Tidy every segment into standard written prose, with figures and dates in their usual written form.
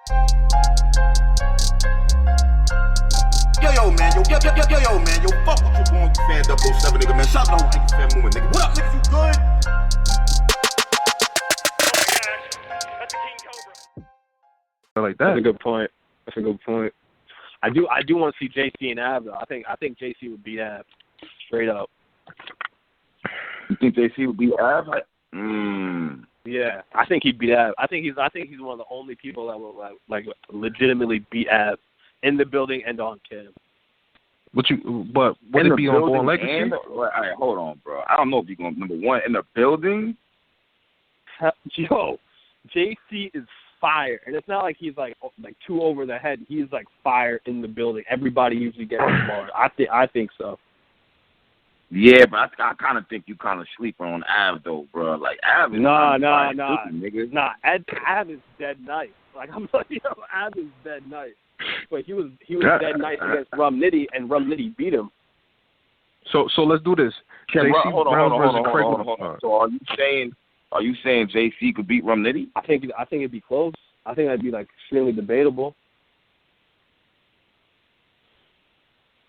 Yo, man, yo, fuck with you, born fan 007, nigga, man. Shout out to Angry Fan movement, nigga. What up, niggas, you good? Like that. That's a good point. I do want to see JC and Av though. I think JC would beat Av straight up. You think JC would beat Av? Yeah, I think he'd beat Av. I think he's one of the only people that will like legitimately beat Av in the building and on cam. But would it be on Born Legacy? All right, hold on, bro. I don't know if you're going number one in the building. Yo, JC is fire, and it's not like he's like too over the head. He's like fire in the building. Everybody usually gets smaller. I think so. Yeah, but I kind of think you kind of sleep on Av though, bro. Like Av is nigga. Nah. Av is dead nice. Like I'm like, yo, Av is dead nice. But he was dead nice against Rum Nitty, and Rum Nitty beat him. So let's do this. JC Brown versus Craig. Hold on. So are you saying JC could beat Rum Nitty? I think it'd be close. I think that'd be like extremely debatable.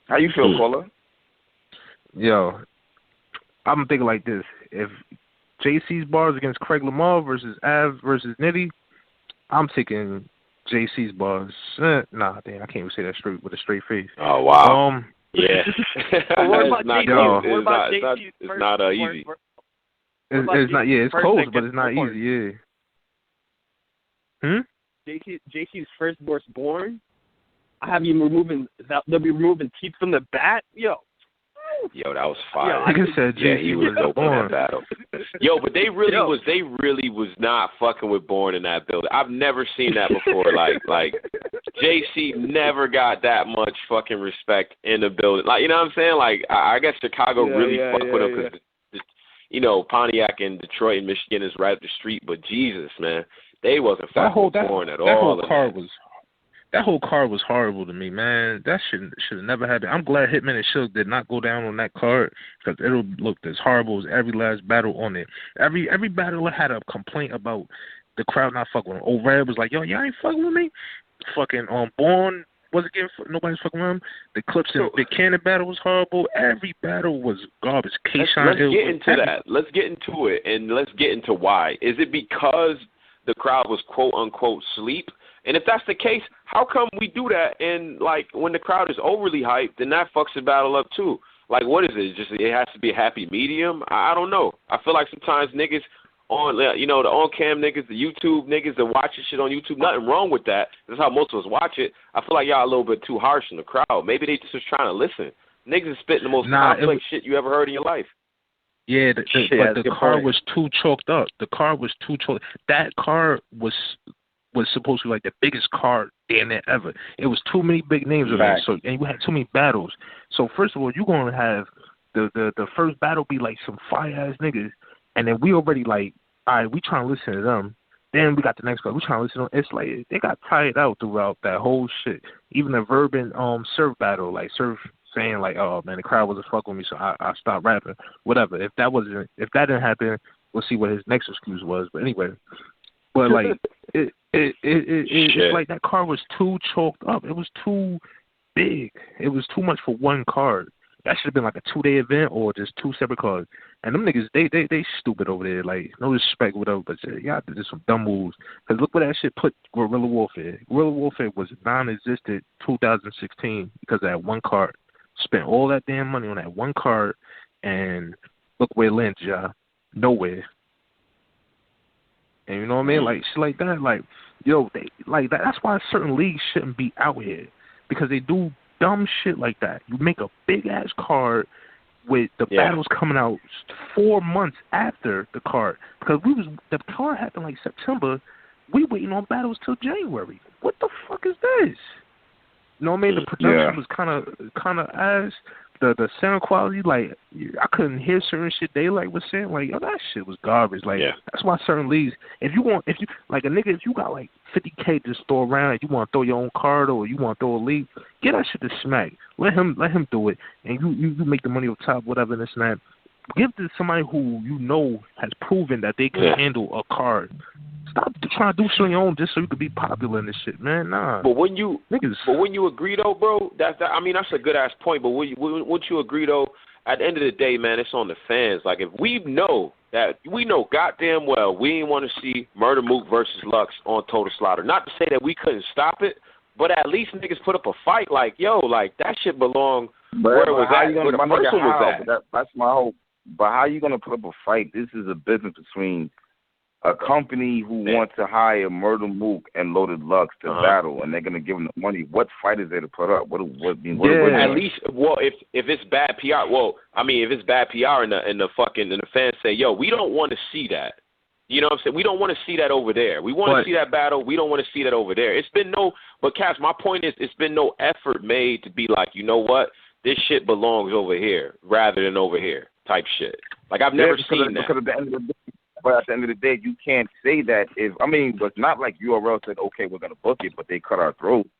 How you feel, Cola? Yo, I'm thinking like this. If JC's bars against Craig Lamar versus Av versus Nitty, I'm taking JC's bars. Nah, damn, I can't even say that straight with a straight face. Oh, wow. Yeah. What about JC? It's not easy. It's not. Yeah, it's close, but it's not easy. Yeah. JC's first born. I have you removing. They'll be removing teeth from the bat. Yo, that was fire. Like I said, yeah, he was dope in that battle. Yo, but they really was not fucking with Bourne in that building. I've never seen that before. like JC never got that much fucking respect in the building. Like, you know what I'm saying? Like, I guess Chicago really fucked with him because, Pontiac and Detroit and Michigan is right up the street. But Jesus, man, they wasn't fucking with Bourne at all. That whole card was horrible to me, man. That should have never happened. I'm glad Hitman and Shook did not go down on that card because it'll look as horrible as every last battle on it. Every battler had a complaint about the crowd not fucking with him. O'Reilly was like, yo, y'all ain't fucking with me? Fucking Bourne wasn't getting nobody's fucking with him. The Clips and Big Cannon battle was horrible. Every battle was garbage. Let's get into that. Let's get into it, and let's get into why. Is it because the crowd was quote-unquote sleep? And if that's the case, how come we do that and, like, when the crowd is overly hyped, then that fucks the battle up too? Like, what is it? Just it has to be a happy medium? I don't know. I feel like sometimes niggas on, the on-cam niggas, the YouTube niggas that watch this shit on YouTube, nothing wrong with that. That's how most of us watch it. I feel like y'all a little bit too harsh on the crowd. Maybe they just was trying to listen. Niggas is spitting the most complex shit you ever heard in your life. Yeah, but the car was too choked up. The car was too choked. That car was supposed to be like the biggest card damn near ever. It was too many big names on it, and you had too many battles. So first of all, you're gonna have the first battle be like some fire ass niggas, and then we already like, all right, we trying to listen to them. Then we got the next part. We trying to listen to them. It's like they got tired out throughout that whole shit. Even the Verb and Surf battle, like Surf saying like, oh man, the crowd wasn't fucking with me, so I stopped rapping. Whatever. If that didn't happen, we'll see what his next excuse was. But anyway. But like it's like that card was too choked up. It was too big. It was too much for one card. That should have been like a 2-day event or just two separate cards. And them niggas, they stupid over there. Like, no disrespect, whatever, but y'all did some dumb moves. Because look where that shit put Guerrilla Warfare. Guerrilla Warfare was non-existent 2016 because of that one card. Spent all that damn money on that one card, and look where it landed, y'all. Nowhere. And you know what I mean? Like, shit like that. Like, yo, that's why certain leagues shouldn't be out here. Because they do dumb shit like that. You make a big-ass card with the battles coming out 4 months after the card. Because the card happened like September. We waiting on battles till January. What the fuck is this? You know what I mean? The production was kind of ass. The sound quality, like, I couldn't hear certain shit Daylight was saying. Like, yo, that shit was garbage. Like, that's why certain leagues, if you like a nigga, if you got like $50K to throw around, and you want to throw your own card or you want to throw a league, get that shit to Smack. Let him do it, and you make the money on top, whatever, and this and that. Give to somebody who you know has proven that they can handle a card. Stop trying to do something your own just so you could be popular in this shit, man. Nah. But when you agree though, bro, that's a good ass point. But wouldn't you agree though? At the end of the day, man, it's on the fans. Like if we know goddamn well we didn't want to see Murder Mook versus Lux on Total Slaughter. Not to say that we couldn't stop it, but at least niggas put up a fight. Like yo, like that shit belong where it was at, where the person was at. That's my hope. But how you gonna put up a fight? This is a business between a company who wants to hire Murder Mook and Loaded Lux to battle, and they're gonna give them the money. What fight is there to put up? What at least, well, if it's bad PR, if it's bad PR and the fans say, yo, we don't want to see that. You know what I'm saying? We don't want to see that over there. We want to see that battle. We don't want to see that over there. But Cass, my point is, it's been no effort made to be like, you know what, this shit belongs over here rather than over here type shit. Like I've never seen that. But at the end of the day, you can't say that but it's not like URL said, okay, we're going to book it, but they cut our throats.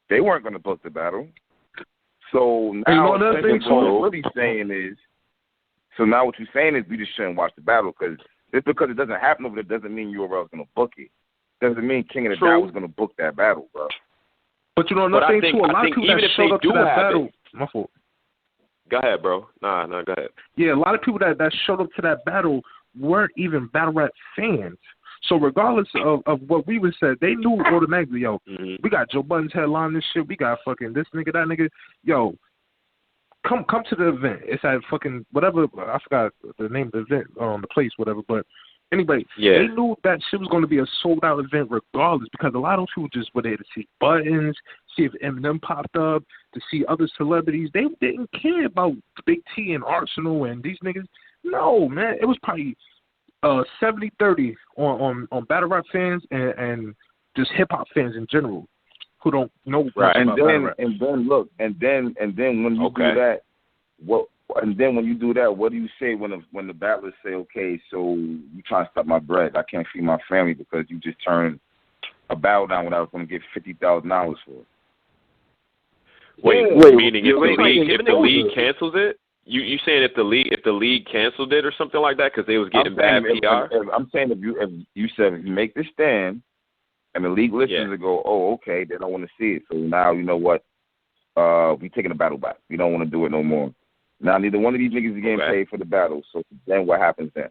They weren't going to book the battle. So now what you're saying is we just shouldn't watch the battle because just because it doesn't happen over there doesn't mean URL is going to book it. Doesn't mean King of the Dot was going to book that battle, bro. But you know another thing too, a lot of people that showed up to that battle. My fault. Go ahead, bro. Nah, go ahead. Yeah, a lot of people that showed up to that battle weren't even battle rap fans. So regardless of what we would say, they knew automatically, yo, we got Joe Budden's headline this shit, we got fucking this nigga, that nigga. Yo, come to the event. It's at fucking whatever, I forgot the name of the event, the place, whatever, but anyway, they knew that shit was going to be a sold out event regardless because a lot of those people just were there to see Buttons, see if Eminem popped up, to see other celebrities. They didn't care about Big T and Arsenal and these niggas. No, man, it was probably 70-30 on battle rap fans and just hip hop fans in general who don't know right. About battle rap. And then when you do that, when you do that, what do you say when the battlers say, okay, so you trying to stop my bread? I can't feed my family because you just turned a battle down when I was going to get $50,000 for it. Wait, meaning if the league cancels it? You saying if the league canceled it or something like that because they was getting bad PR? I'm saying if you make this stand and the league listens and go, oh, okay, they don't want to see it. So now you know what? We taking the battle back. We don't want to do it no more. Now neither one of these niggas is getting paid for the battle. So then what happens then?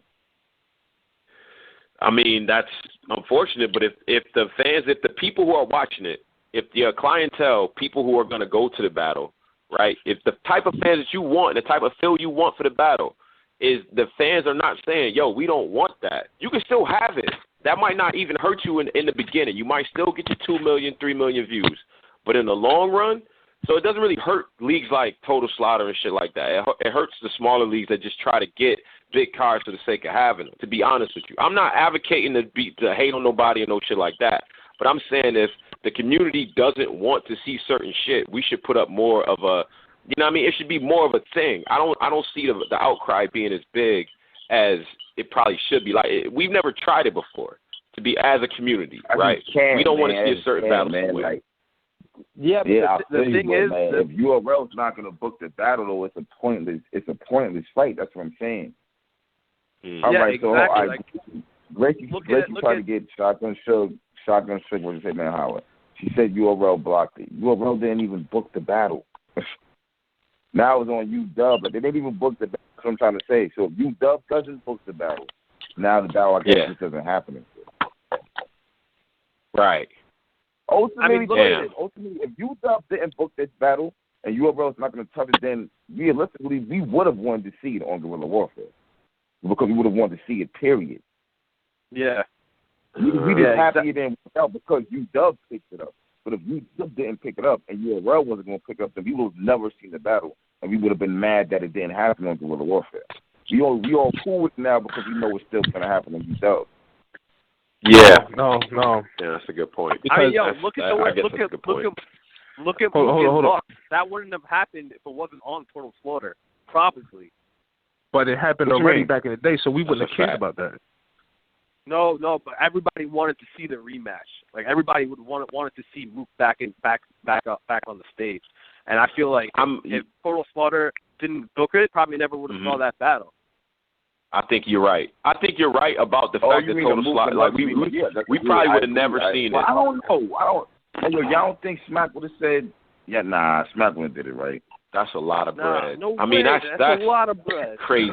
I mean, that's unfortunate. But if the people who are watching it, if your clientele, people who are going to go to the battle, right? If the type of fans that you want, the type of feel you want for the battle, is the fans are not saying, yo, we don't want that. You can still have it. That might not even hurt you in the beginning. You might still get your 2 million, 3 million views. But in the long run, so it doesn't really hurt leagues like Total Slaughter and shit like that. It hurts the smaller leagues that just try to get big cards for the sake of having them, to be honest with you. I'm not advocating to hate on nobody or no shit like that. But I'm saying if the community doesn't want to see certain shit, we should put up more of a, you know what I mean? It should be more of a thing. I don't see the outcry being as big as it probably should be. Like we've never tried it before to be as a community, right? We don't want to see a certain battle. Like, yeah, but the thing is, if URL's not going to book the battle, though, it's a pointless fight. That's what I'm saying. All right, exactly. So Gracie tried to get Shotgun Suge. What you say, man, Howard? She said URL blocked it. URL didn't even book the battle. Now it's on UW, but they didn't even book the battle. That's what I'm trying to say. So if UW doesn't book the battle, now the battle, I guess, just doesn't happen. Right. Ultimately, if UW didn't book this battle and URL is not going to touch it, then realistically, we would have wanted to see it on Guerrilla Warfare because we would have wanted to see it, period. Yeah. We just happy it didn't work out because UW picked it up. But if UW didn't pick it up and URL wasn't going to pick it up, then we would have never seen the battle, and we would have been mad that it didn't happen on Guerrilla Warfare. We all cool with it now because we know it's still going to happen on UW. Yeah. No. Yeah, that's a good point. Look at Buck. That wouldn't have happened if it wasn't on Total Slaughter, probably. But it happened already back in the day, so we wouldn't have cared about that. No, but everybody wanted to see the rematch. Like everybody wanted to see Mook back on the stage. And I feel like if Total Slaughter didn't book it, probably never would have saw that battle. I think you're right. I think you're right about the fact that Total Slaughter, like we probably would have never seen it. I don't know. Y'all don't think Smack would have said? Yeah, nah. Smack wouldn't did it right. That's a lot of bread. No I mean, that's a lot of bread. Crazy.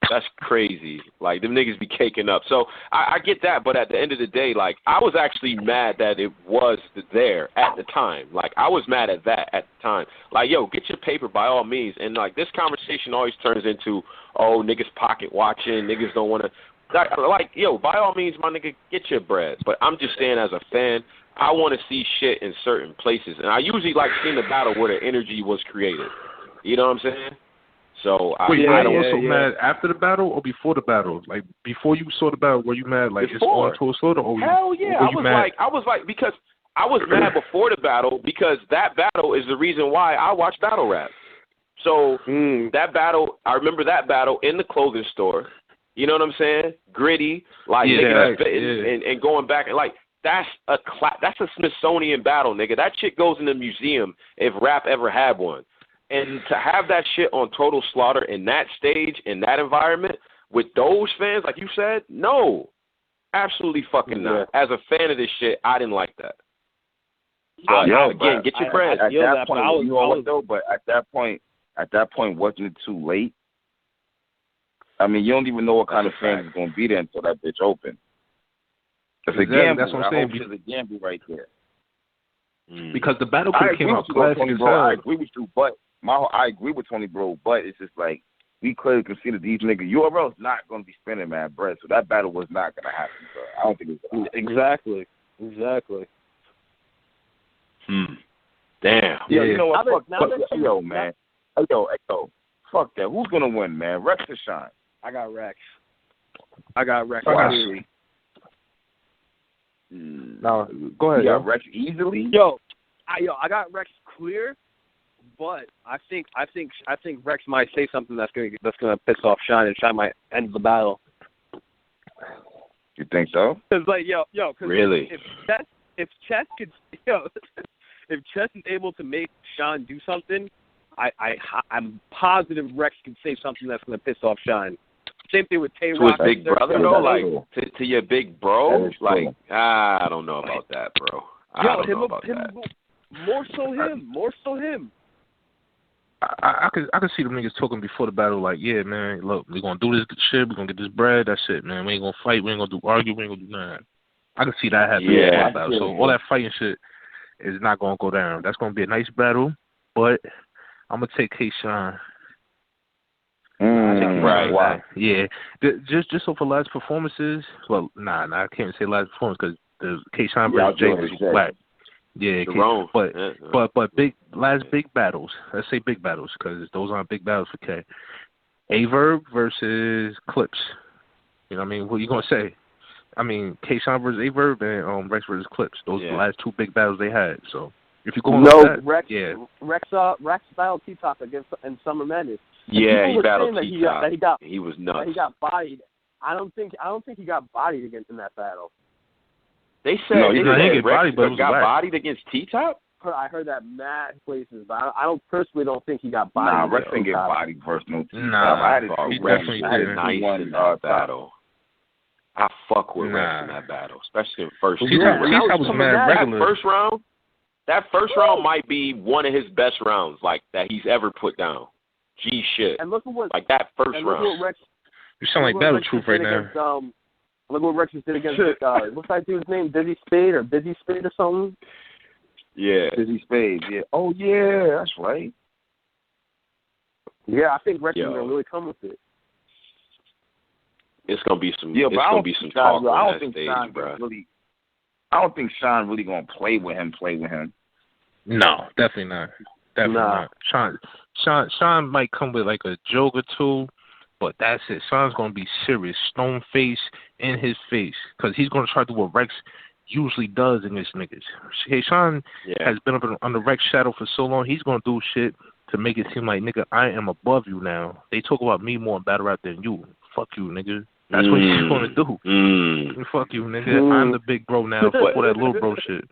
That's crazy. Like, them niggas be caking up. So I get that, but at the end of the day, like, I was actually mad that it was there at the time. Like, I was mad at that at the time. Like, yo, get your paper by all means. And, like, this conversation always turns into, oh, niggas pocket watching, niggas don't want to. Like, yo, by all means, my nigga, get your bread. But I'm just saying, as a fan, I want to see shit in certain places. And I usually like seeing the battle where the energy was created. You know what I'm saying? So were you also mad after the battle or before the battle? Like, before you saw the battle, were you mad, like, before. It's on Total Slaughter? Or hell yeah. I was like, because I was mad before the battle because that battle is the reason why I watch battle rap. So that battle, I remember that battle in the clothing store. You know what I'm saying? Gritty, like, and going back and, like, that's a Smithsonian battle, nigga. That shit goes in the museum if rap ever had one. And to have that shit on Total Slaughter in that stage, in that environment, with those fans, like you said, no. Absolutely fucking not. As a fan of this shit, I didn't like that. So, again, get your bread. At that point, wasn't it too late? I mean, you don't even know what kind of fans is going to be there until that bitch open. It's a gamble. That's what I'm saying. It's a gamble right there. Because the battle could have came out classic as hell. I agree with you, but I agree with Tony, bro. But it's just like we could consider these niggas. URL's not going to be spending mad bread, so that battle was not going to happen. Bro. I don't think it's gonna happen. Exactly. Damn. Yeah, you know what? Fuck yo, man. Yo, fuck that. Who's gonna win, man? Rex or Sean? I got Rex. Easily. No, go ahead. You got Rex easily. I got Rex clear, but I think Rex might say something that's gonna piss off Sean, and Sean might end the battle. You think so? Cause like cause really, if Chess is able to make Sean do something, I'm positive Rex can say something that's gonna piss off Sean. Same thing with Tay-Rock. To his big brother, though? Like, to your big bro? Like, I don't know about that, bro. I don't know about that. More so him. I could see them niggas talking before the battle, like, yeah, man, look, we're going to do this shit, we're going to get this bread, that's it, man. We ain't going to fight, we ain't going to argue, we ain't going to do nothing. I can see that happening before the battle. So all that fighting shit is not going to go down. That's going to be a nice battle, but I'm going to take K-Shine. Right. Wow. Yeah. Just off of last performances. Well, I can't say last performance because the K-Shine versus Jay was black. Yeah, but last big battles. Let's say big battles because those aren't big battles for K. Averb versus Clips. You know what I mean? What you gonna say? I mean, K-Shine versus Averb and Rex versus Clips. Those are the last two big battles they had. So if you go on Rex battled T-Top in Summer Madness. Yeah, he battled T-Top. He was nuts. He got bodied. I don't think he got bodied against in that battle. They said he didn't get bodied, but got bodied against T-Top? I heard that mad places, but I personally don't think he got bodied. Nah, Rex didn't get bodied personal. Nah, he definitely did. Nice in that battle. I fuck with Rex in that battle, especially in the first round. T-Top was mad regular. That first round might be one of his best rounds, like, that he's ever put down. G shit. And look at what first round. You sound like Battle Truth right now. Look what Rex did against what's that dude's name? Busy Spade or something? Yeah. Busy Spade, yeah. Oh yeah, that's right. Yeah, I think Rex is gonna really come with it. It's gonna be some talk on that stage, bro. I don't think Sean really gonna play with him. No, definitely not. Not. Sean might come with like a joke or two, but that's it. Sean's gonna be serious, stone face in his face, because he's gonna try to do what Rex usually does against niggas. Hey, Sean has been up under Rex shadow for so long. He's gonna do shit to make it seem like, nigga, I am above you now. They talk about me more in battle rap than you. Fuck you, nigga. That's what he's gonna do. Fuck you, nigga. I'm the big bro now. Fuck all that little bro shit.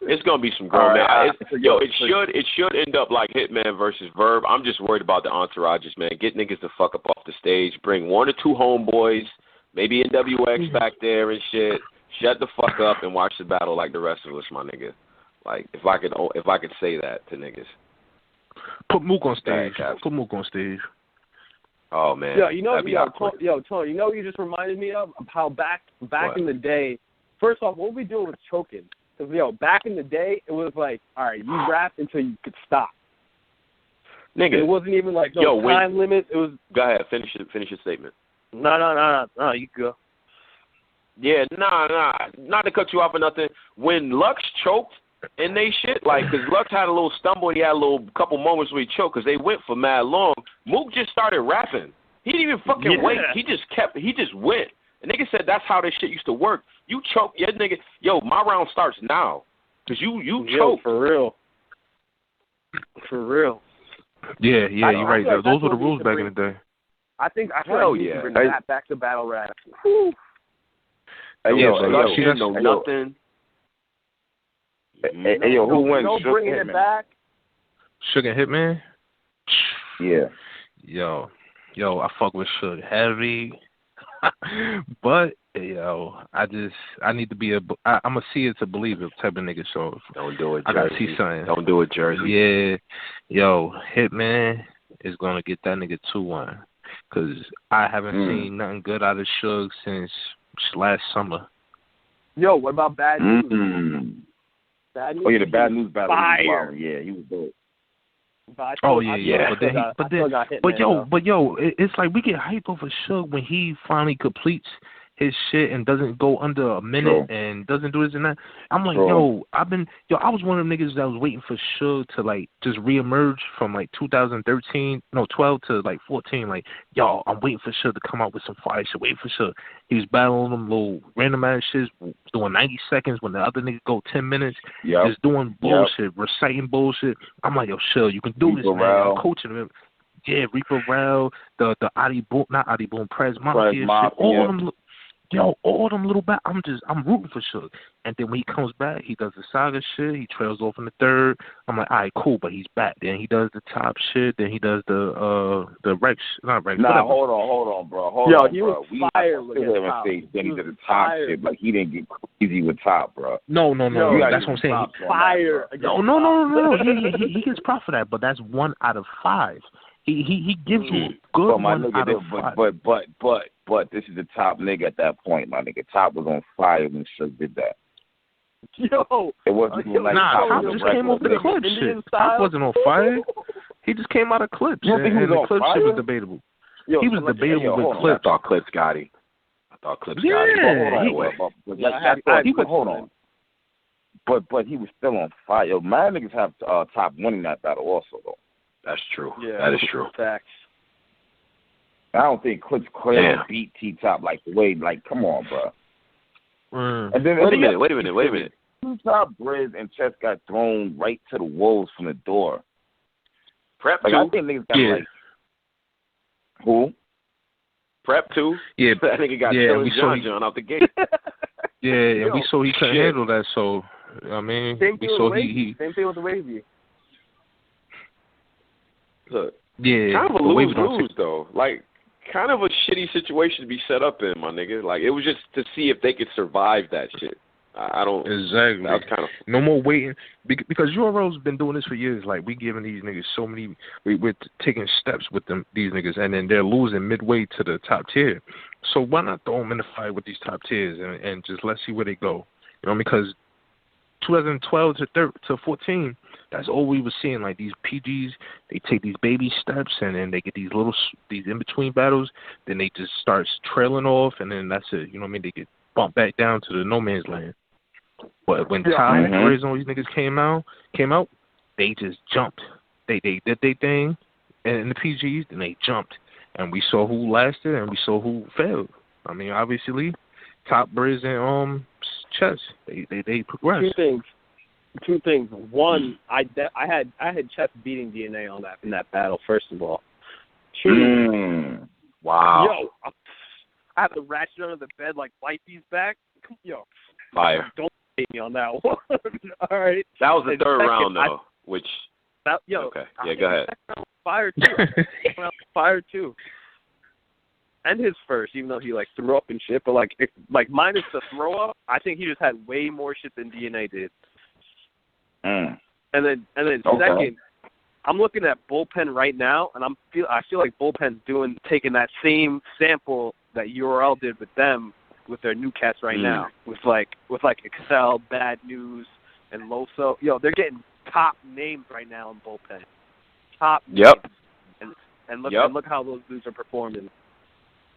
It's gonna be some grown man. It should end up like Hitman versus Verb. I'm just worried about the entourages, man. Get niggas the fuck up off the stage. Bring 1 or 2 homeboys, maybe NWX back there and shit. Shut the fuck up and watch the battle like the rest of us, my nigga. Like if I could say that to niggas. Put Mook on stage. Put Mook on stage. Oh man. Tony, you know what you just reminded me of how back in the day. First off, what we doing with choking? Because back in the day, it was like, all right, you rap until you could stop. Nigga, it wasn't even like time limit. It was. Go ahead, finish your statement. No, you go. Yeah, not to cut you off or nothing. When Lux choked and they shit, like, because Lux had a little stumble, he had a little couple moments where he choked because they went for mad long. Mook just started rapping. He didn't even fucking wait. He just went. And nigga said that's how this shit used to work. You choke, yeah, nigga. My round starts now. Because you choke. For real. Yeah, you're right. Like those were the rules back in the day. I feel like we should bring that back to battle rap. Nothing. Who wins? Bringing it back. Suge and Hitman? Yeah. Yo, I fuck with Suge heavy. But I need to be I'm a see it to believe it type of nigga. So don't do it, Jersey. I gotta see something. Don't do it, Jersey. Yeah, Hitman is gonna get that nigga 2-1 because I haven't seen nothing good out of Suge since last summer. Yo, what about Bad News? Bad News. Oh yeah, the Bad News battle. Fire. Yeah, he was dope. But it's like we get hyped over Suge when he finally completes his shit and doesn't go under a minute and doesn't do this and that. I'm like, I was one of them niggas that was waiting for Suge to like just reemerge from like 12 to like 14. Like, I'm waiting for Suge to come out with some fire shit. Waiting for Suge. He was battling them little random ass shit, doing 90 seconds when the other niggas go 10 minutes. Just doing bullshit, reciting bullshit. I'm like, Suge, you can do this, man. I'm coaching him. Yeah, Reaper Rao, the Adi Boom, not Adi Boom, Prez Mafia, shit, all of them. All them little I'm rooting for Suge. And then when he comes back, he does the saga shit. He trails off in the third. I'm like, all right, cool, but he's back. Then he does the top shit. Then he does the Rex, not Rex. Nah, whatever. hold on, bro. He was fire with top. Then he did the top shit, but he didn't get crazy with top, bro. No. That's what I'm saying. Fire. No. He gets props for that, but that's 1 out of 5. He gives you a good 1 out of 5. But this is the top nigga at that point, my nigga. Top was on fire when Suge did that. It wasn't even like Top just came off the clip shit. Top wasn't on fire. He just came out of clips. And the clip shit was debatable. He was debatable with clips. I thought clips got him. Hold on. But he was still on fire. Yo, my niggas have Top winning that battle also, though. That's true. Yeah, that is true. Facts. I don't think Clips clearly beat T-Top like the way, like, come on, bro. And then, wait a minute. T-Top, Briz, and Chess got thrown right to the wolves from the door. Prep like, 2? I think niggas got like, who? Prep 2? Yeah. That nigga got John out the gate. And we saw he couldn't handle that, so, I mean, Same thing with the Wavy. Look, kind of a lose though. Like, kind of a shitty situation to be set up in, my nigga. Like, it was just to see if they could survive that shit. I don't. Exactly. That was kind of no more waiting because URL's been doing this for years. Like, we giving these niggas so many. We're taking steps with these niggas, and then they're losing midway to the top tier. So why not throw them in the fight with these top tiers and just let's see where they go? Because 2012 to 14. That's all we were seeing. Like, these PGs, they take these baby steps, and then they get these in between battles. Then they just start trailing off, and then that's it. You know what I mean? They get bumped back down to the no man's land. But when Ty and Grizz and all these niggas came out, they just jumped. They did their thing, and in the PGs, then they jumped, and we saw who lasted, and we saw who failed. I mean, obviously, Top, Grizz, and Chess, they progressed. Two things. One, I had Chess beating DNA in that battle. First of all. Two. Wow. Yo, I have to ratchet under the bed like Wifey's back. Yo. Fire. hate me on that one. All right. That was the and third second, round, though, which... okay. Yeah, go ahead. Fire, too. And his first, even though he, like, threw up and shit. But, like minus the throw-up, I think he just had way more shit than DNA did. Mm. And then second, I'm looking at bullpen right now, and I feel like bullpen's taking that same sample that URL did with them with their new cats right now, with Excel, Bad News, and Loso. Yo, they're getting top names right now in bullpen. Top names. And look how those dudes are performing.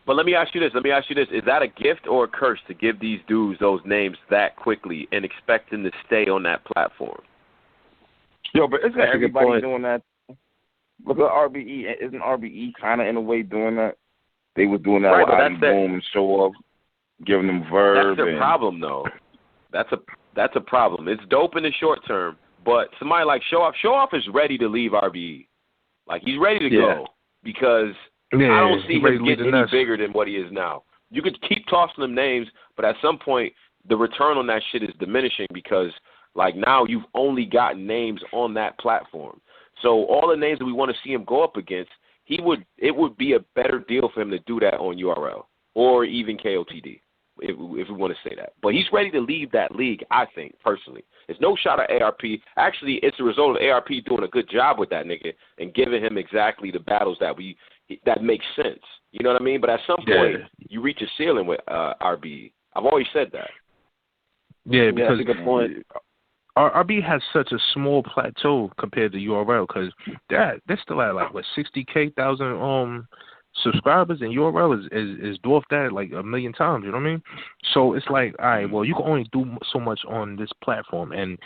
But let me ask you this. Is that a gift or a curse to give these dudes those names that quickly and expect them to stay on that platform? Yo, but isn't everybody doing that? Look at RBE. Isn't RBE kind of in a way doing that? They were doing that with Adi Boom and Show Off, giving them verb. That's a problem, though. That's a problem. It's dope in the short term, but somebody like Show Off is ready to leave RBE. Like, he's ready to go because I don't see him getting any bigger than what he is now. You could keep tossing them names, but at some point, the return on that shit is diminishing because, like, now you've only got names on that platform. So all the names that we want to see him go up against, it would be a better deal for him to do that on URL or even KOTD, if we want to say that. But he's ready to leave that league, I think, personally. It's no shot at ARP. Actually, it's a result of ARP doing a good job with that nigga and giving him exactly the battles that make sense. You know what I mean? But at some point, you reach a ceiling with RBE. I've always said that. Yeah, because that's a good point. RB has such a small plateau compared to URL because they're still at like 60,000 subscribers, and URL is dwarfed that like a million times. You know what I mean? So it's like, all right, well, you can only do so much on this platform, and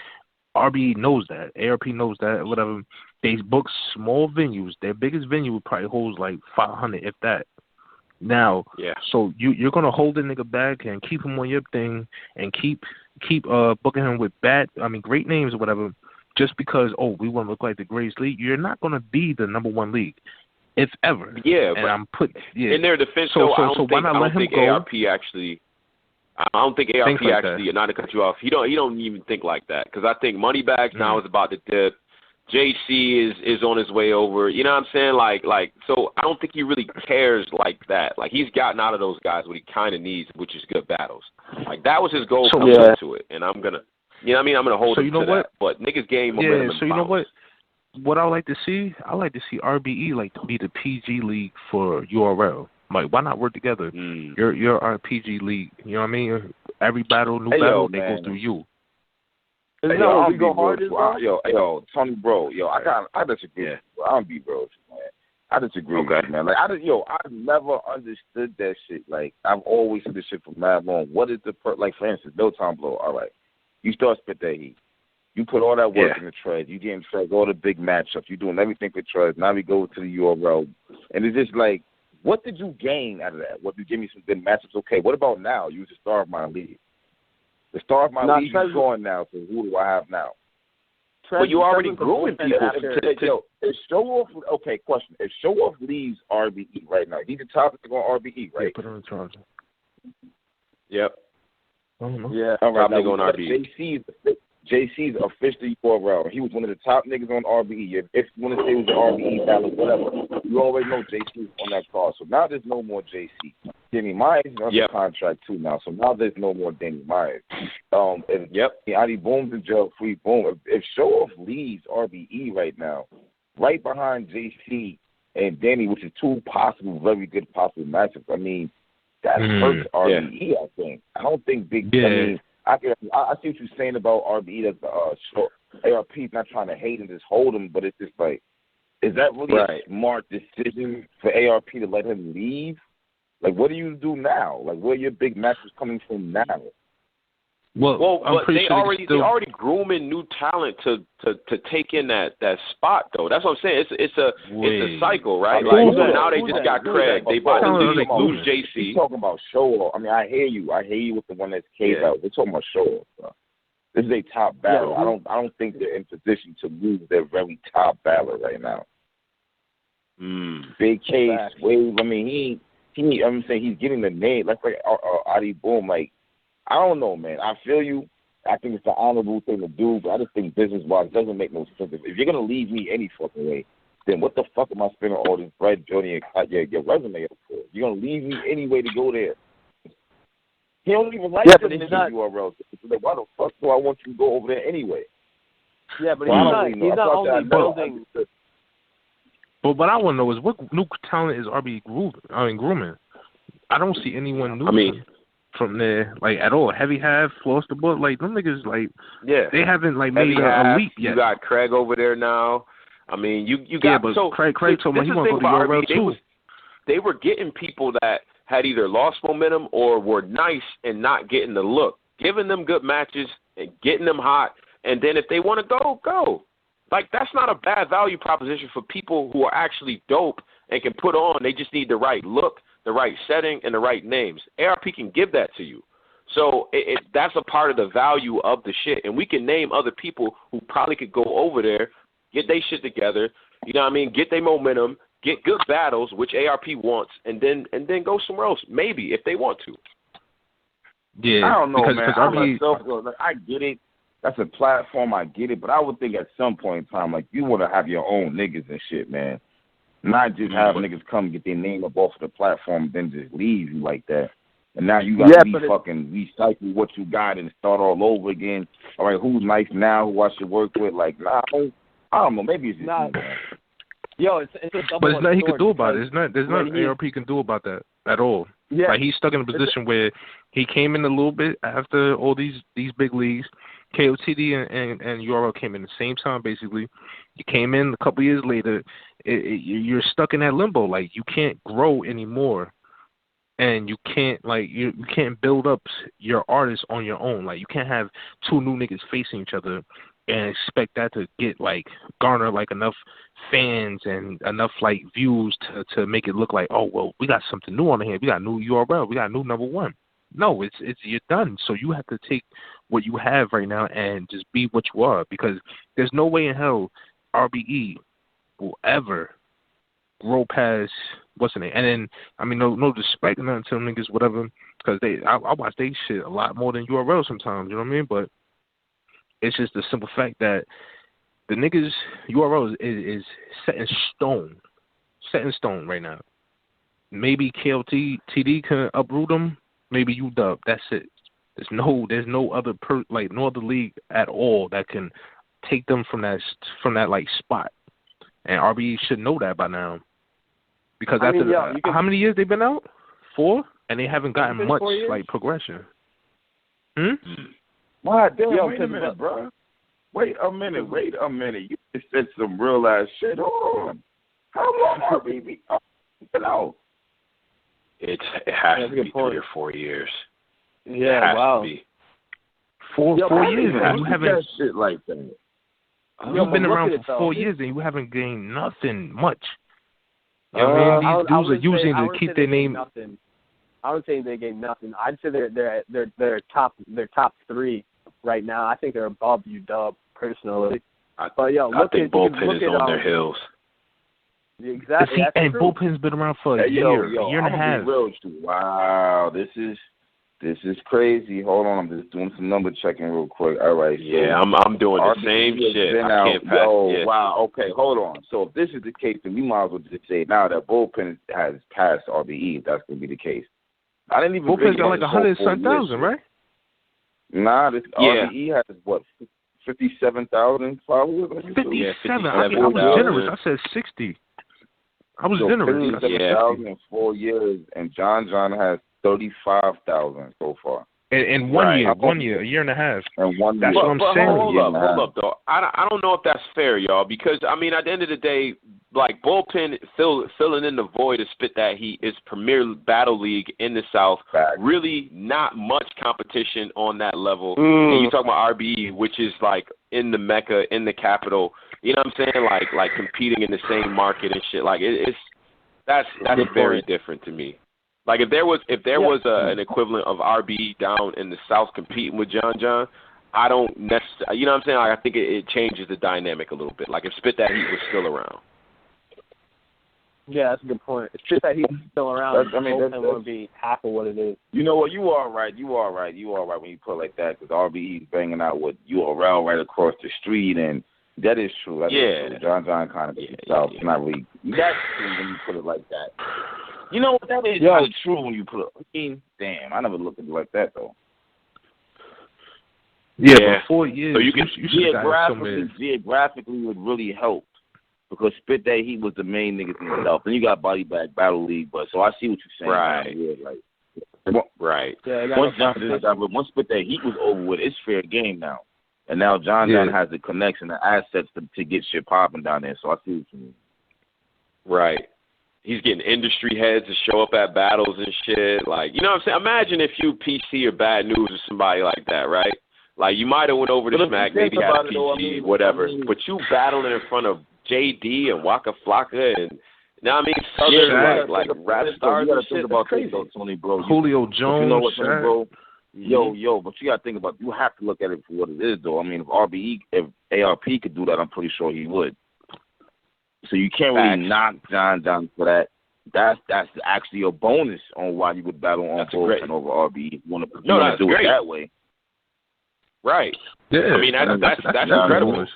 RB knows that. ARP knows that. Whatever. They book small venues. Their biggest venue probably holds like 500, if that. Now, so you're gonna hold the nigga back and keep him on your thing and keep booking him with great names or whatever, just because we want to look like the greatest league. You're not gonna be the number one league, if ever. Yeah, and but in their defense, I don't think ARP actually. Not to cut you off. He don't even think like that because I think Moneybags now is about to dip. JC is on his way over. You know what I'm saying? Like. So I don't think he really cares like that. Like, he's gotten out of those guys what he kind of needs, which is good battles. Like, that was his goal coming into it, and I'm gonna, you know what I mean? I'm gonna hold him to that. But niggas gain momentum. Yeah. So you know what? What I like to see? I like to see RBE like to be the PG league for URL. Like, why not work together? You're our PG league. You know what I mean? Every battle, new battle, they go through you. Yo, Tony, bro. I disagree. Yeah. I don't be bro, man. I disagree with you, man. Like, I've never understood that shit. Like, I've always said this shit for mad long. What is like, for instance, Bill Tom Blow. All right, you start spit that heat. You put all that work in the tread. You getting tread, all the big matchups. You doing everything for tread. Now we go to the URL, and it's just like, what did you gain out of that? What, you give me some good matchups? Okay, what about now? You was the star of my league. The star of my league is gone now, so who do I have now? But you already grooming people. If Show Off, question. If Show Off leaves RBE right now, he's the top nigga on RBE, right? Put him in charge. Yep. Yeah. All right, top nigga on RBE. JC's officially URL. He was one of the top niggas on RBE. If you want to say it was an RBE battle, whatever, you already know JC's on that card. So now there's no more JC. Danny Myers is under contract too now, so now there's no more Danny Myers. Adi Boom's in jail free. Boom. If Show Off leaves RBE right now, right behind JC and Danny, which is two very good possible matchups. I mean, that hurts RBE. I think. I don't think Big. I mean, I see what you're saying about RBE. That ARP's not trying to hate and just hold him, but it's just like, is that really a smart decision for ARP to let him leave? Like, what do you do now? Like, where are your big matches coming from now? Well, but they already grooming new talent to take in that spot though. That's what I'm saying. It's a cycle, right? Like, so now they just got Craig. They about to lose JC. He's talking about Show Off. I mean, I hear you with the one that's caved out. They're talking about Show Off, bro. This is a top battle. I don't think they're in position to lose their very top battle right now. Big Case, Wave. I mean, I'm saying he's getting the name. Like Adi Boom. Like, I don't know, man. I feel you. I think it's the honorable thing to do, but I just think business-wise it doesn't make no sense. If you're going to leave me any fucking way, then what the fuck am I spending all this bread, Jody, and your resume up for? You're going to leave me any way to go there. He don't even like the URL. So why the fuck do I want you to go over there anyway? Yeah, but he's not only building. But what I want to know is what new talent is RB grooming? I don't see anyone new from there, like, at all. Heavy Half, Floss the Book, like, them niggas, like, they haven't, like, made a leap yet. You got Craig over there now. I mean, you got... Yeah, but so, Craig told me he want to go to URL, too. They were getting people that had either lost momentum or were nice and not getting the look, giving them good matches and getting them hot, and then if they want to go, go. Like, that's not a bad value proposition for people who are actually dope and can put on. They just need the right look, the right setting, and the right names. ARP can give that to you. So that's a part of the value of the shit. And we can name other people who probably could go over there, get their shit together, you know what I mean, get their momentum, get good battles, which ARP wants, and then go somewhere else, maybe, if they want to. Yeah. I don't know, man. I get it. That's a platform, I get it, but I would think at some point in time, like, you want to have your own niggas and shit, man. Not just have niggas come get their name up off of the platform and then just leave you like that. And now you got to fucking recycle what you got and start all over again. All right, who's nice now, who I should work with? Like, nah, I don't know. Maybe it's just Yo, it's a double. But there's nothing he can do about it. There's nothing ARP can do about that at all. Yeah. Like, he's stuck in a position where he came in a little bit after all these big leagues. KOTD and URL came in the same time, basically. You came in a couple years later. You're stuck in that limbo. Like, you can't grow anymore, and you can't you can't build up your artists on your own. Like, you can't have two new niggas facing each other and expect that to get garner enough fans and enough views to make it look like, oh well, we got something new on the hand. We got new URL. We got new number one. No, it's you're done. So you have to take what you have right now and just be what you are, because there's no way in hell RBE will ever grow past what's the name. And then, I mean, no disrespect to them niggas, whatever, because I watch they shit a lot more than URL sometimes. You know what I mean? But it's just the simple fact that the niggas URL is set in stone right now. Maybe KLTD can uproot them. Maybe UW. That's it. There's no other no other league at all that can take them from that spot. And RBE should know that by now. Because how many years they've been out? 4, and they haven't gotten much progression. Wow, damn, wait a minute, bro. Wait a minute. You just said some real ass shit. Hold on. How long RBE been out? It has to be 3 or 4 years. Yeah, wow. 4 years, and you haven't shit like that. You've been around for 4 years, and you haven't gained nothing much. You know what I mean? These dudes are using to keep their name. I would say they gained nothing. I'd say they're top 3 right now. I think they're above UW personally. I think Bullpen is on their heels. Exactly. See, and true. Bullpen's been around for a year and a half. Wow, this is crazy. Hold on, I'm just doing some number checking real quick. All right. Yeah, I'm doing the same shit. I can't pass. Wow. Okay, hold on. So if this is the case, then we might as well just say now that Bullpen has passed RBE. If that's going to be the case. I didn't even. Bullpen's got 100,000, right? Nah, this RBE has what? 57,000 followers. 57. I was generous. I said 60. I was generous. 57,000 in 4 years, and John has 35,000 so far. In 1 year, 1 year, a year and a half. And 1 year. That's what I'm saying. Hold up, though. I don't know if that's fair, y'all, because, I mean, at the end of the day, Bullpen filling in the void to spit that heat is Premier Battle League in the South. Fact. Really not much competition on that level. And you talking about RBE, which is, in the Mecca, in the capital. You know what I'm saying? Like competing in the same market and shit. That's very different to me. If there was an equivalent of RBE down in the South competing with John, I don't necessarily. You know what I'm saying? I think it changes the dynamic a little bit. If Spit That Heat was still around. Yeah, that's a good point. It's just that he's still around. Bullpen won't be half of what it is. You know what? You are right when you put it like that, because RBE's banging out with URL right across the street, and that is true. That is true. John kind of himself. It's not really. That's true when you put it like that. You know what? That is kind of true when you put it. I mean, damn, I never looked at it like that though. Yeah, but 4 years. So you can geographically would really help, because Spit That Heat was the main niggas in the South. Then you got Body Bag Battle League, but so I see what you're saying. Right. Yeah, right. Yeah, once Spit That Heat was over with, it's fair game now. And now John has the connection, the assets to get shit popping down there. So I see what you mean. Right. He's getting industry heads to show up at battles and shit. Like, you know what I'm saying? Imagine if you PC or Bad News or somebody like that, right? Like, you might have went over to Smack, maybe had a PC, whatever. But you battling in front of JD and Waka Flocka and, you know what I mean, Southern, like rap stars and shit. That's crazy. Though, Tony, bro. Julio Jones. You know what, Tony, bro? Yo, but you got to think about, you have to look at it for what it is, though. I mean, if ARP could do that, I'm pretty sure he would. So you can't really knock John down for that. That's actually a bonus on why you would battle on Bullpen over RBE. You want to do it that way. Right. Yeah. I mean, that's incredible.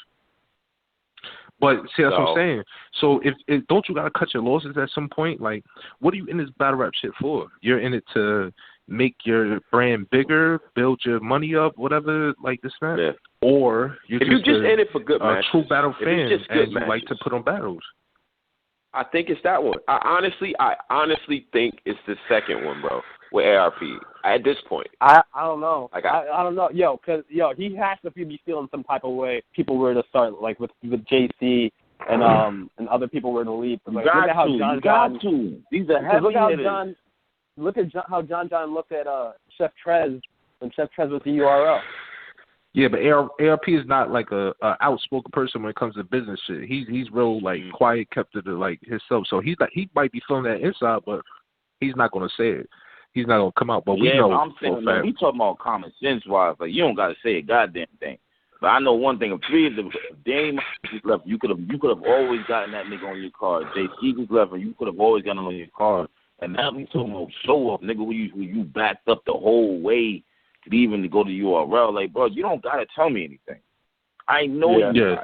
But see, that's what I'm saying. So if don't you gotta cut your losses at some point? Like, what are you in this battle rap shit for? You're in it to make your brand bigger, build your money up, whatever, like this, that. Yeah. Or you're just in it for good matches. True battle fan and you like to put on battles. I think it's that one. I honestly think it's the second one, bro, with ARP at this point. I don't know. I don't know. Because he has to be feeling some type of way. People were to start, like, with JC and other people were to leave. Like, look at how John. These are heavy hitters. Look at how John looked at Chef Trez when Chef Trez was the URL. Yeah, but ARP is not like a outspoken person when it comes to business shit. He's real like quiet, kept it like himself. So he might be feeling that inside, but he's not gonna say it. He's not gonna come out. But we know. I'm saying, we talking about common sense wise. Like, you don't gotta say a goddamn thing. But I know one thing: if Dame was left, you could have always gotten that nigga on your card. JC was left, and you could have always gotten him on your card. And now we talking about show up, nigga. Where you backed up the whole way. Even to go to URL, like, bro, you don't gotta tell me anything. I know you.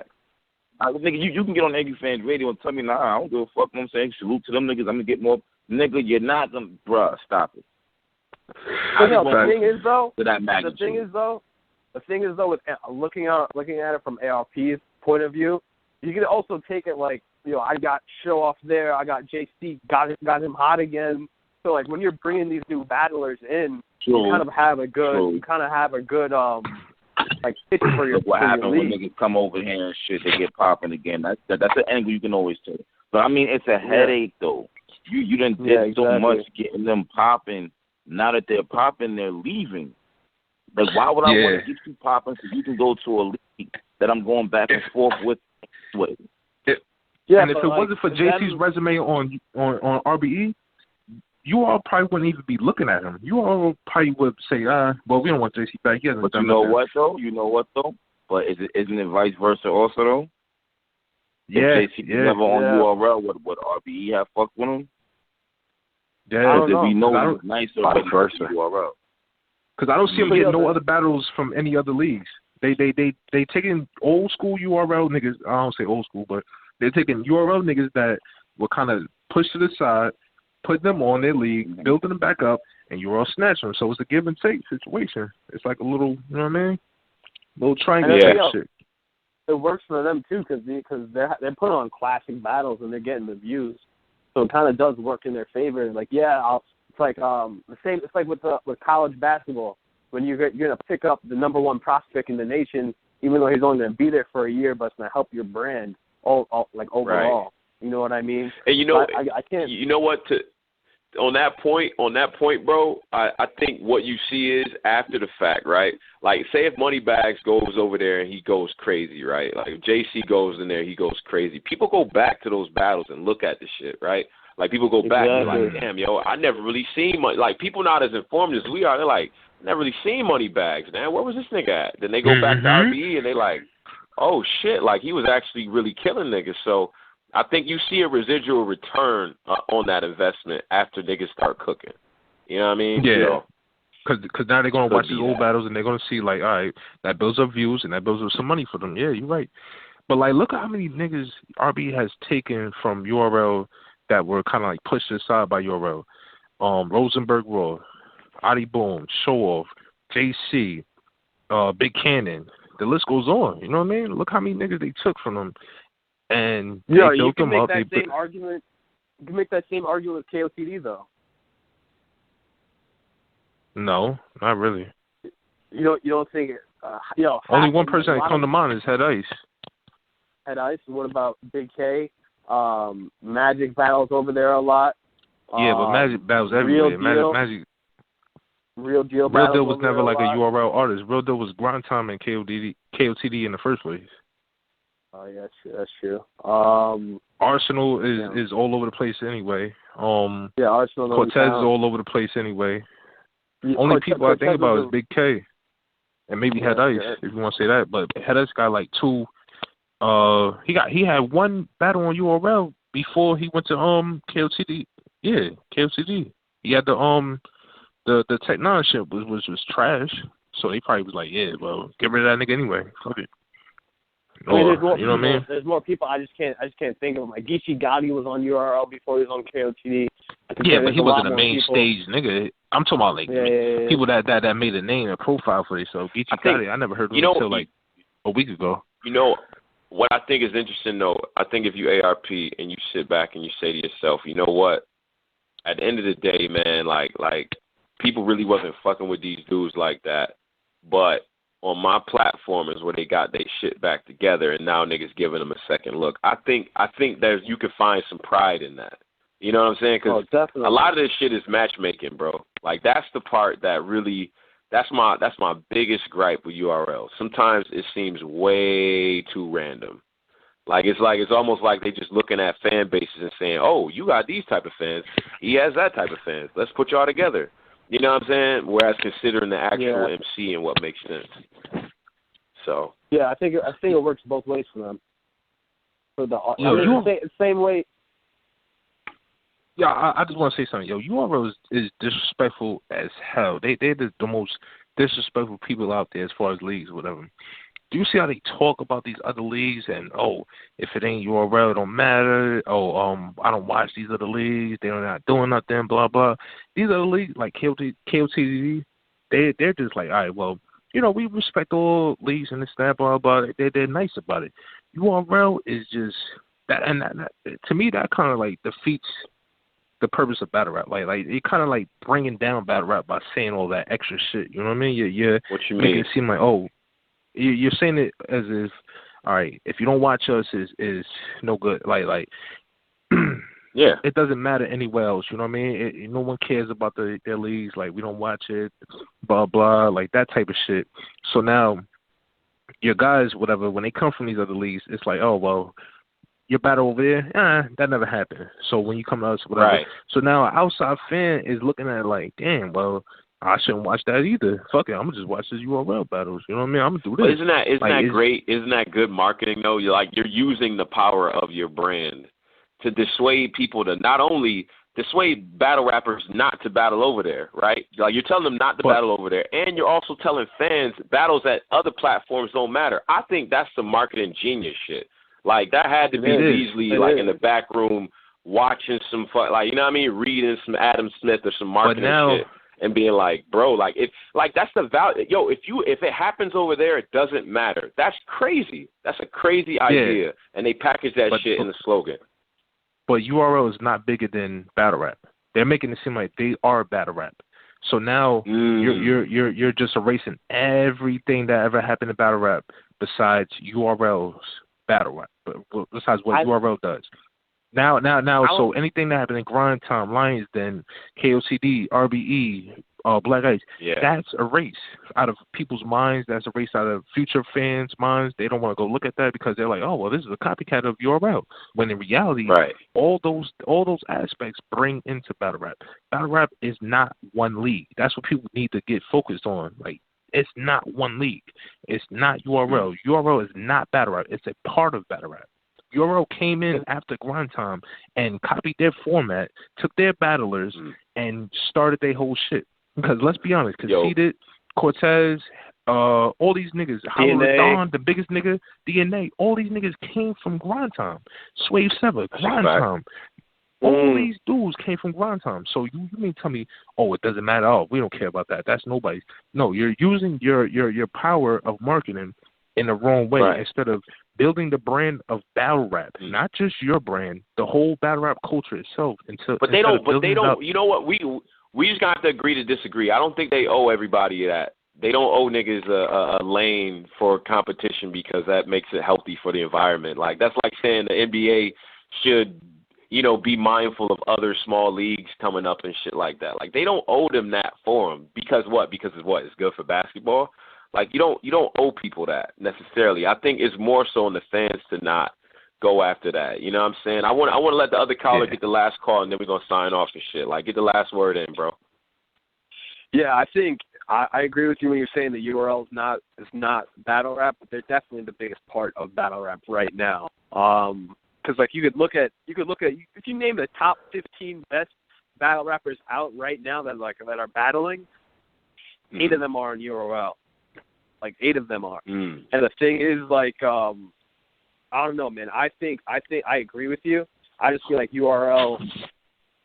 Nigga, you can get on Angryfansradio and tell me, nah, I don't give a fuck. What I'm saying, salute to them niggas. I'm gonna get more. Nigga, you're not gonna, bruh, stop it. The thing is though, with looking at it from ARP's point of view, you can also take it like, I got Show Off there, I got JC, got him hot again. So like when you're bringing these new battlers in. You kind of have a good, like, pitch for your what happened when league. niggas come over here and shit, they get popping again. That's an angle you can always take. But I mean, it's a headache though. You done did so much getting them popping. Now that they're popping, they're leaving. Like, why would I want to get you popping so you can go to a league that I'm going back and forth with? And if it wasn't for JC's resume on RBE, you all probably wouldn't even be looking at him. You all probably would say, well, we don't want JC back. He hasn't but done you know what, though? But isn't it vice versa also, though? If JC was never on URL, would RBE have fucked with him? Yeah. Because we know he was nice already versa URL. Because I don't see him getting no other battles from any other leagues. They taking old school URL niggas. I don't say old school, but they're taking URL niggas that were kind of pushed to the side, putting them on their league, building them back up, and you're all snatching them. So it's a give and take situation. It's like a little, you know what I mean? Little triangle shit. It works for them too because they're putting on classic battles and they're getting the views. So it kind of does work in their favor. Like it's like the same. It's like with college basketball when you're gonna pick up the number one prospect in the nation, even though he's only gonna be there for a year, but it's gonna help your brand overall. Right. You know what I mean? And you know, I can't. You know what? On that point, bro, I think what you see is after the fact, right? Like, say if Moneybags goes over there and he goes crazy, right? Like, if JC goes in there, he goes crazy. People go back to those battles and look at the shit, right? Like, people go back and be like, damn, yo, I never really seen like, people not as informed as we are. They're like, never really seen Moneybags, man. Where was this nigga at? Then they go back to RBE and they like, oh, shit, like, he was actually really killing niggas. So I think you see a residual return on that investment after niggas start cooking. You know what I mean? Yeah. Because now they're going to watch these old battles and they're going to see, like, all right, that builds up views and that builds up some money for them. Yeah, you're right. But, like, look at how many niggas RB has taken from URL that were kind of, like, pushed aside by URL. Rosenberg Raw, Adi Boom, Show Off, JC, Big Cannon. The list goes on. You know what I mean? Look how many niggas they took from them. And they built them up. You can make that same argument with KOTD, though. No, not really. You don't think it? Only one person that come to mind is Head Ice. Head Ice. What about Big K? Magic battles over there a lot. Yeah, but Magic battles everywhere. Real Deal was never like a URL artist. Real Deal was Grind Time and KOTD in the first place. Oh yeah, that's true. Arsenal is all over the place anyway. Arsenal. Cortez is all over the place anyway. Only people I think about is Big K and maybe Head Ice, if you want to say that. But Head Ice got like two. He had one battle on URL before he went to KOTD. Yeah, KOTD. He had the Tech 9 shit was just trash. So they probably was like, yeah, well, get rid of that nigga anyway. Fuck it. You know what I mean? There's more people. I just can't think of them. Like Geechee Gotti was on URL before he was on KOTD. Yeah, but he wasn't a main stage nigga. I'm talking about like people that made a name, a profile for themselves. Geechee Gotti, I never heard of him until like a week ago. You know what I think is interesting though? I think if you ARP and you sit back and you say to yourself, you know what? At the end of the day, man, like people really wasn't fucking with these dudes like that, but on my platform is where they got their shit back together, and now niggas giving them a second look. I think you can find some pride in that. You know what I'm saying? Because a lot of this shit is matchmaking, bro. Like that's the part that really that's my biggest gripe with URL. Sometimes it seems way too random. It's almost like they just looking at fan bases and saying, oh, you got these type of fans, he has that type of fans. Let's put y'all together. You know what I'm saying? Whereas considering the actual MC and what makes sense. So yeah, I think it works both ways for them. For the same way. Yeah, I just want to say something. Yo, URL is disrespectful as hell. They're the most disrespectful people out there as far as leagues or whatever. Do you see how they talk about these other leagues and, if it ain't URL, it don't matter. I don't watch these other leagues. They're not doing nothing, blah, blah. These other leagues, like KOTD, they're just like, all right, well, we respect all leagues and this, that, blah, blah. They're nice about it. URL is just, that to me, that kind of like defeats the purpose of battle rap. Like it kind of like bringing down battle rap by saying all that extra shit. You know what I mean? You're what you making mean? it seem like, you're saying it as if, all right, if you don't watch us, is no good. Like, yeah, it doesn't matter anywhere else. You know what I mean? No one cares about their leagues. Like, we don't watch it, blah blah, like that type of shit. So now, your guys, whatever, when they come from these other leagues, it's like, oh well, your battle over there, that never happened. So when you come to us, whatever. Right. So now an outside fan is looking at it like, damn, well, I shouldn't watch that either. Fuck it, I'm gonna just watch these URL battles. You know what I mean? I'm gonna do this. Isn't that great? Isn't that good marketing though? You're using the power of your brand to dissuade people to not only dissuade battle rappers not to battle over there, right? Like you're telling them not to battle over there, and you're also telling fans battles at other platforms don't matter. I think that's some marketing genius shit. Like that had to be Beasley in the back room watching some you know what I mean, reading some Adam Smith or some marketing shit. And being like, bro, that's the value. Yo, if it happens over there, it doesn't matter. That's crazy. That's a crazy idea. Yeah. And they package that shit in the slogan. But URL is not bigger than battle rap. They're making it seem like they are battle rap. So now you're just erasing everything that ever happened in battle rap besides URL's battle rap. But besides what URL does. Now, so anything that happened in Grind Time, Lions Den, KOCD, RBE, Black Ice, that's erased out of people's minds. That's erased out of future fans' minds. They don't want to go look at that because they're like, oh, well, this is a copycat of URL. When in reality, all those aspects bring into battle rap. Battle rap is not one league. That's what people need to get focused on. Like, it's not one league. It's not URL. URL is not battle rap. It's a part of battle rap. URL came in after Grind Time and copied their format, took their battlers, and started their whole shit. Because let's be honest, Conceited, Cortez, all these niggas, Howard, the biggest nigga, DNA, all these niggas came from Grind Time. Swave Sever, Grind Time. All these dudes came from Grind Time. So you mean tell me, it doesn't matter. Oh, we don't care about that. That's nobody's. No, you're using your power of marketing in the wrong way instead of building the brand of battle rap, not just your brand, the whole battle rap culture itself. But they don't. You know what? We just gonna have to agree to disagree. I don't think they owe everybody that. They don't owe niggas a lane for competition because that makes it healthy for the environment. Like that's like saying the NBA should, be mindful of other small leagues coming up and shit like that. Like they don't owe them that for them because what? Because it's good for basketball. Like you don't owe people that necessarily. I think it's more so on the fans to not go after that. You know what I'm saying? I want to let the other caller get the last call and then we're gonna sign off and shit. Like get the last word in, bro. Yeah, I think I agree with you when you're saying the URL is not battle rap, but they're definitely the biggest part of battle rap right now. Because like you could look at if you name the top 15 best battle rappers out right now that are battling, 8 of them are on URL. Like 8 of them are. And the thing is, like, I don't know, man. I think I agree with you. I just feel like URL,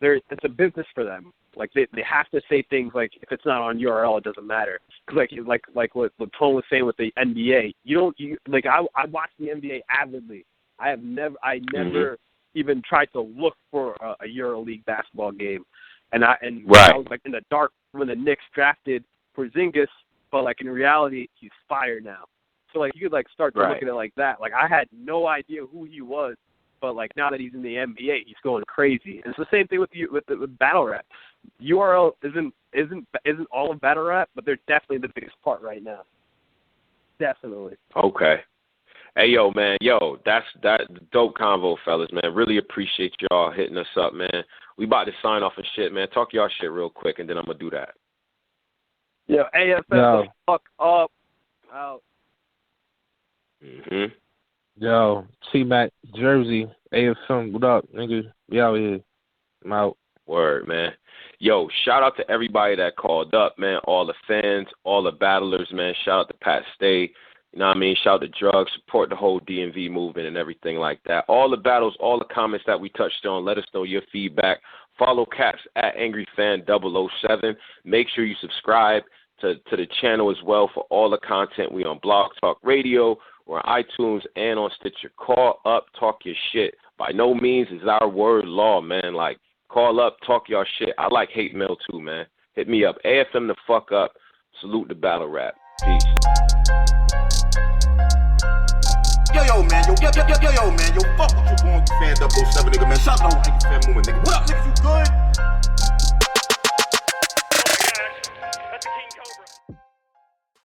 it's a business for them. Like they have to say things like if it's not on URL, it doesn't matter. Because like what Tone was saying with the NBA, I watch the NBA avidly. I never even tried to look for a EuroLeague basketball game, and I was like in the dark when the Knicks drafted Porzingis. But, like, in reality, he's fired now. So, like, you could, like, start to look at it like that. Like, I had no idea who he was, but, like, now that he's in the NBA, he's going crazy. And it's the same thing with battle rap. URL isn't all of battle rap, but they're definitely the biggest part right now. Definitely. Okay. Hey, yo, man. That's dope convo, fellas, man. Really appreciate y'all hitting us up, man. We about to sign off and shit, man. Talk y'all shit real quick, and then I'm going to do that. Yo, AFM, fuck up. Out. Yo, C-Mac, Jersey, AFM, what up, nigga? We out here. I'm out. Word, man. Yo, shout out to everybody that called up, man. All the fans, all the battlers, man. Shout out to Pat Stay. You know what I mean? Shout out to Drugs. Support the whole DMV movement and everything like that. All the battles, all the comments that we touched on, let us know your feedback. Follow Caps at Angryfan007. Make sure you subscribe to the channel as well for all the content. We on Blog Talk Radio, we're on iTunes, and on Stitcher. Call up, talk your shit. By no means is our word law, man. Like, call up, talk your shit. I like hate mail too, man. Hit me up. AFM the fuck up. Salute the battle rap. Peace. Yo, man. Yo, man. Yo, fuck with you, Angryfan007, nigga, man. Shout out to Angryfan movement, nigga. What up, niggas? You good?